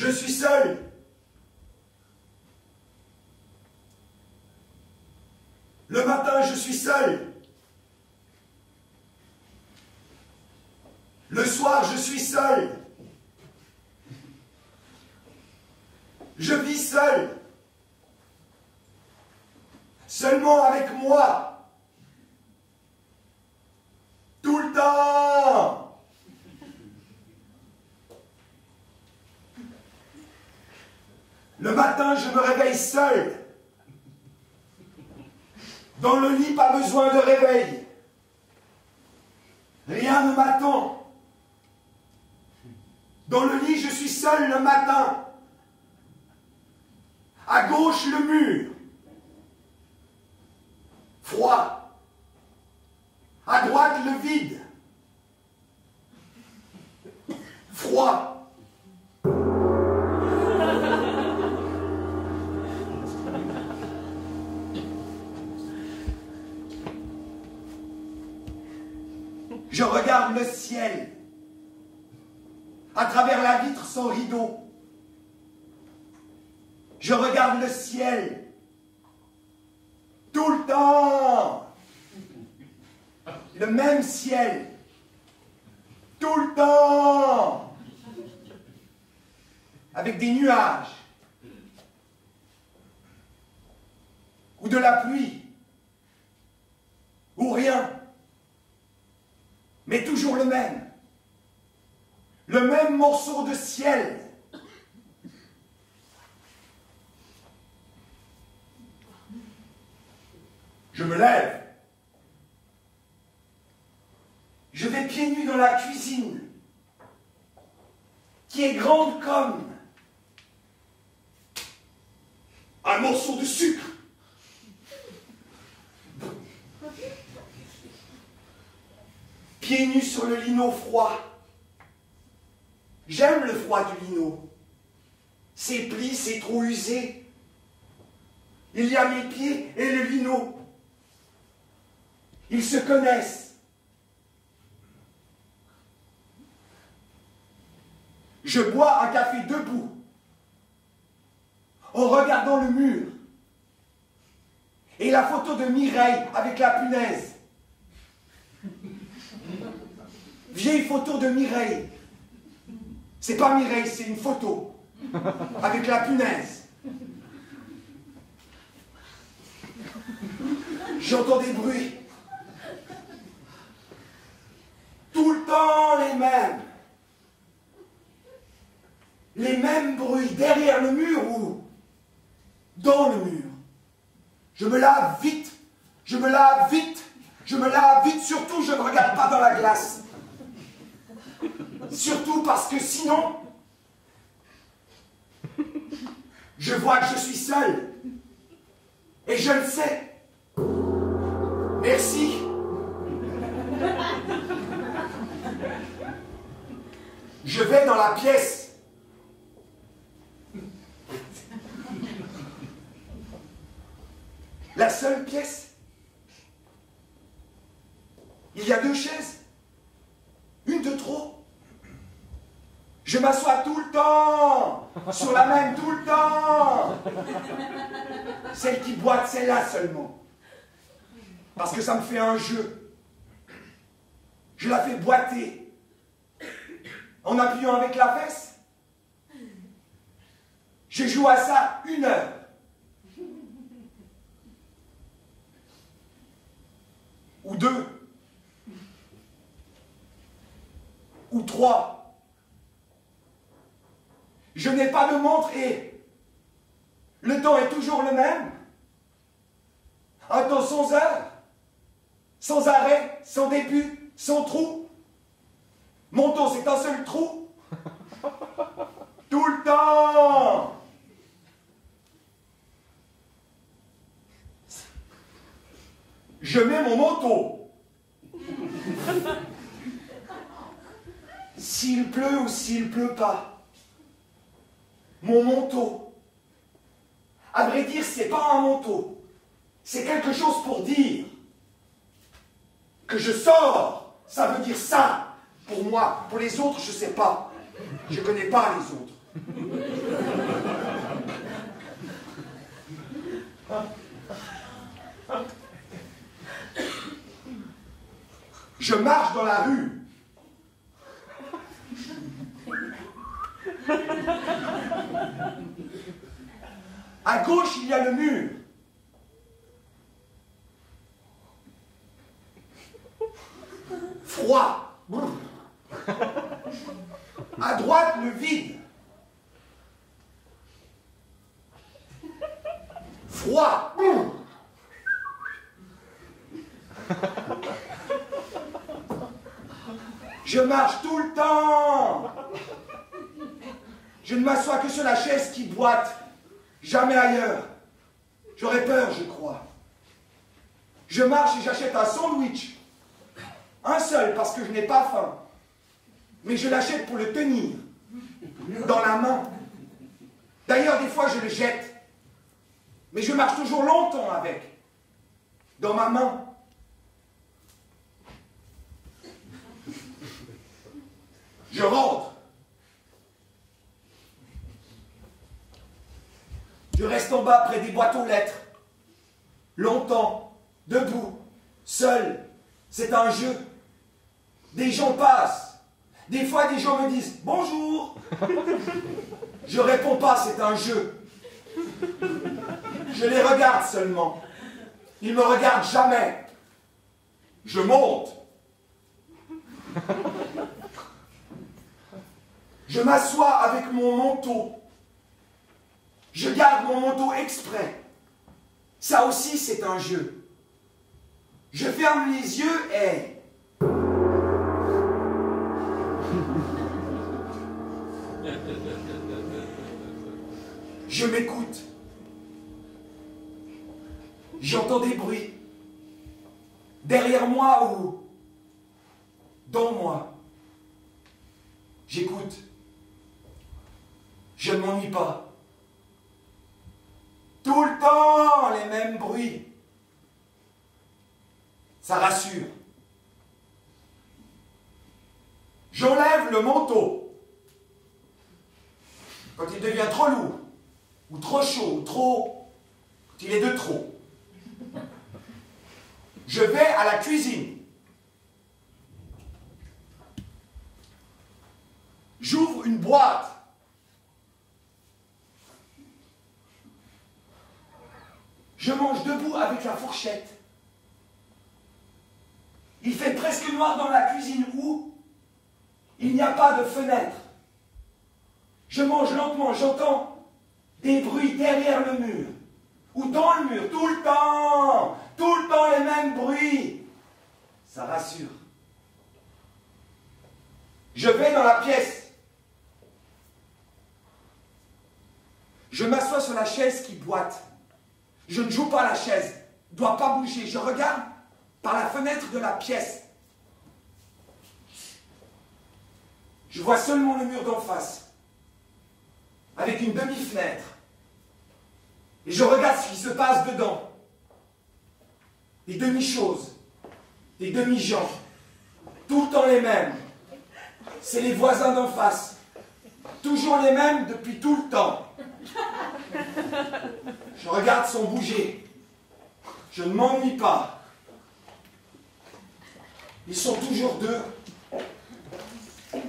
Je suis seul. Le matin, je suis seul. Le soir, je suis seul. Je vis seul. Seulement avec moi. Tout le temps. Le matin, je me réveille seul. Dans le lit, pas besoin de réveil. Rien ne m'attend. Dans le lit, je suis seul le matin. À gauche, le mur. Froid. À droite, le vide. Froid. Je regarde le ciel à travers la vitre sans rideau. Je regarde le ciel tout le temps. Le même ciel. Tout le temps. Avec des nuages. Ou de la pluie. Ou rien. Mais toujours le même. Le même morceau de ciel. Je me lève. Je vais pieds nus dans la cuisine, qui est grande comme un morceau de sucre. Pieds nus sur le lino froid. J'aime le froid du lino. Ses plis, ses trous usés. Il y a mes pieds et le lino. Ils se connaissent. Je bois un café debout, en regardant le mur. Et la photo de Mireille avec la punaise. Vieille photo de Mireille. C'est pas Mireille, c'est une photo. Avec la punaise. J'entends des bruits. Tout le temps les mêmes. Les mêmes bruits derrière le mur ou dans le mur. Je me lave vite. Je me lave vite. Je me lave vite. Surtout, je ne regarde pas dans la glace. Surtout parce que sinon, je vois que je suis seul. Et je le sais. Merci. Je vais dans la pièce. La seule pièce. Il y a 2 chaises. Une de trop. Je m'assois tout le temps. Sur la même tout le temps. Celle qui boite, celle-là seulement. Parce que ça me fait un jeu. Je la fais boiter. En appuyant avec la fesse. Je joue à ça 1 heure. Ou 2. Ou 3. Je n'ai pas de montre et le temps est toujours le même. Un temps sans heure, sans arrêt, sans début, sans trou. Mon temps, c'est un seul trou. Tout le temps. Je mets mon manteau. S'il pleut ou s'il pleut pas. Mon manteau. À vrai dire, c'est pas un manteau. C'est quelque chose pour dire que je sors. Ça veut dire ça. Pour moi. Pour les autres, je sais pas. Je connais pas les autres. Je marche dans la rue. À gauche, il y a le mur. Froid. À droite, le vide. Froid. Je marche tout le temps. Je ne m'assois que sur la chaise qui boite. Jamais ailleurs. J'aurais peur, je crois. Je marche et j'achète un sandwich. Un seul, parce que je n'ai pas faim. Mais je l'achète pour le tenir. Dans la main. D'ailleurs, des fois, je le jette. Mais je marche toujours longtemps avec. Dans ma main. Je rentre. Je reste en bas près des boîtes aux lettres. Longtemps, debout, seul. C'est un jeu. Des gens passent. Des fois, des gens me disent « Bonjour ». Je réponds pas, c'est un jeu. Je les regarde seulement. Ils me regardent jamais. Je monte. Je m'assois avec mon manteau. Je garde mon manteau exprès. Ça aussi, c'est un jeu. Je ferme les yeux et... je m'écoute. J'entends des bruits. Derrière moi ou dans moi. J'écoute. Je ne m'ennuie pas. Tout le temps, les mêmes bruits. Ça rassure. J'enlève le manteau. Quand il devient trop lourd, ou trop chaud, ou trop... quand il est de trop. Je vais à la cuisine. J'ouvre une boîte. Je mange debout avec la fourchette. Il fait presque noir dans la cuisine où il n'y a pas de fenêtre. Je mange lentement, j'entends des bruits derrière le mur ou dans le mur, tout le temps les mêmes bruits. Ça rassure. Je vais dans la pièce. Je m'assois sur la chaise qui boite. Je ne joue pas à la chaise, ne dois pas bouger. Je regarde par la fenêtre de la pièce. Je vois seulement le mur d'en face, avec une demi-fenêtre. Et je regarde ce qui se passe dedans. Des demi-choses, des demi-gens, tout le temps les mêmes. C'est les voisins d'en face, toujours les mêmes depuis tout le temps. Je regarde sans bouger. Je ne m'ennuie pas. Ils sont toujours deux.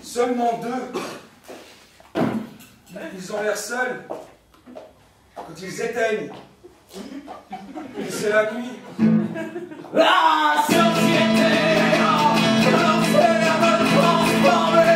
Seulement deux. Ils ont l'air seuls quand ils éteignent. Et c'est la nuit. La société me transformer.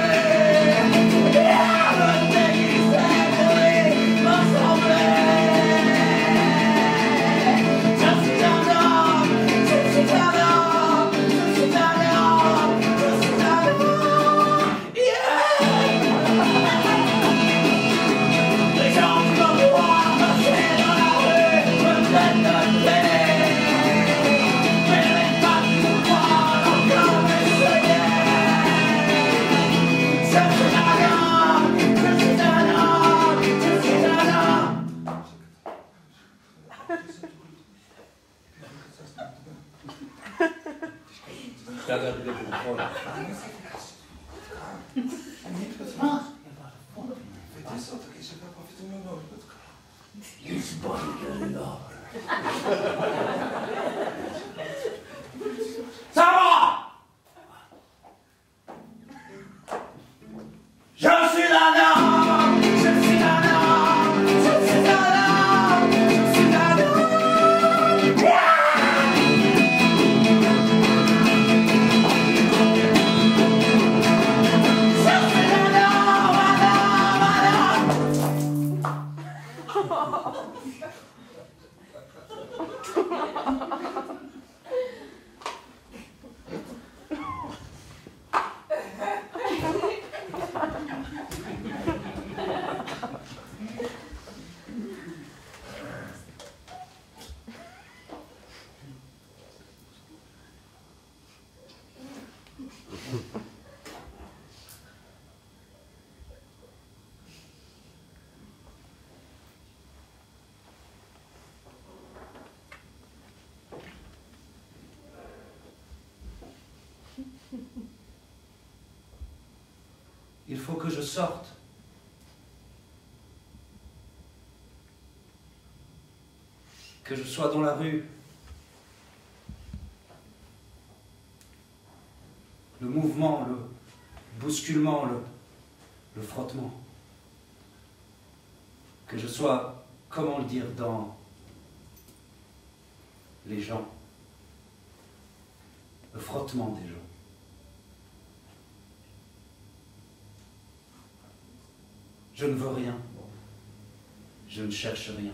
It's Ça va! Je suis un homme, je suis un homme, je suis un homme, je suis un homme. Je suis un Il faut que je sorte. Que je sois dans la rue. Le mouvement, le bousculement, le frottement. Que je sois, comment le dire, dans les gens. Le frottement des gens. Je ne veux rien. Je ne cherche rien.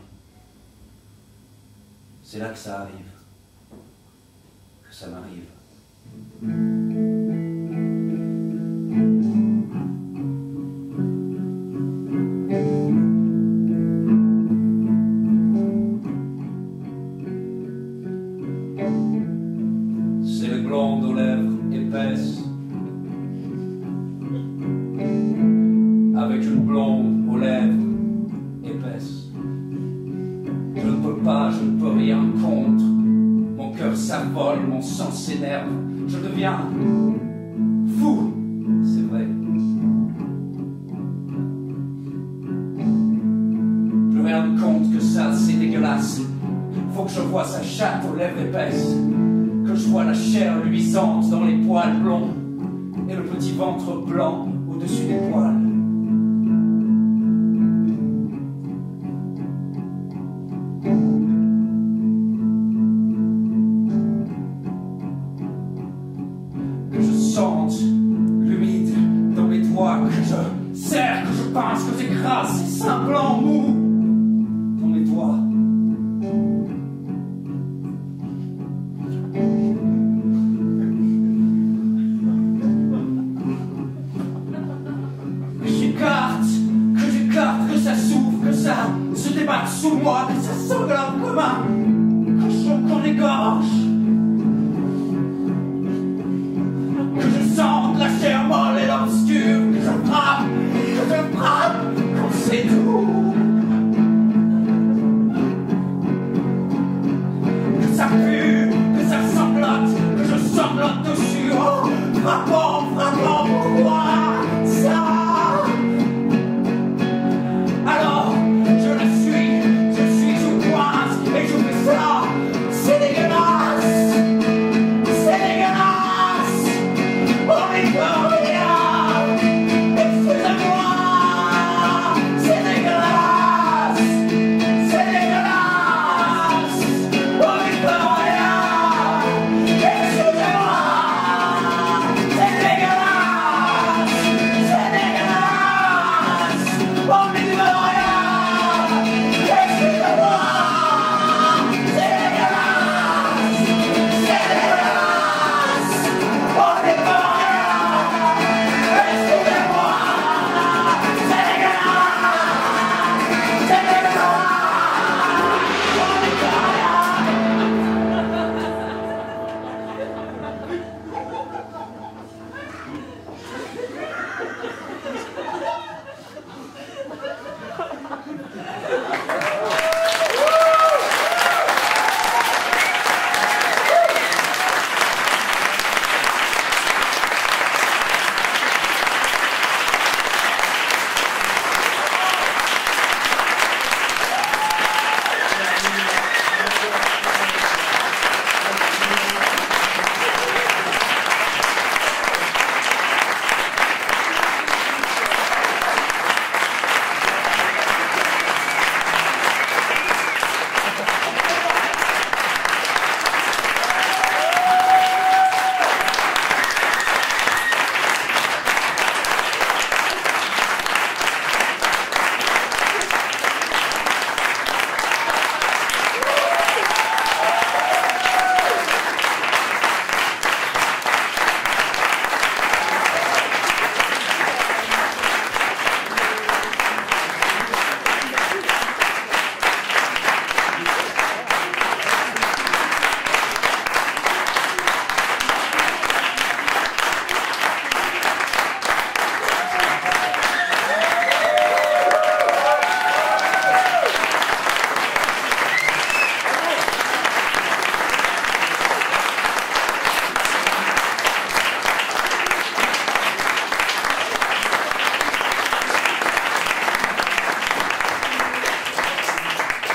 C'est là que ça arrive. Que ça m'arrive. C'est le blond aux lèvres épaisses, avec une blonde aux lèvres épaisses. Je ne peux pas, je ne peux rien contre. Mon cœur s'affole, mon sang s'énerve. Je deviens fou, c'est vrai. Plus rien ne compte que ça, c'est dégueulasse. Faut que je voie sa chatte aux lèvres épaisses, que je vois la chair luisante dans les poils blonds et le petit ventre blanc au-dessus des poils. Que je sente l'humide dans mes doigts, que je serre, que je pince, que j'écrase ces seins blancs mous dans mes doigts. Que ça s'ouvre, que ça se débatte sous moi, que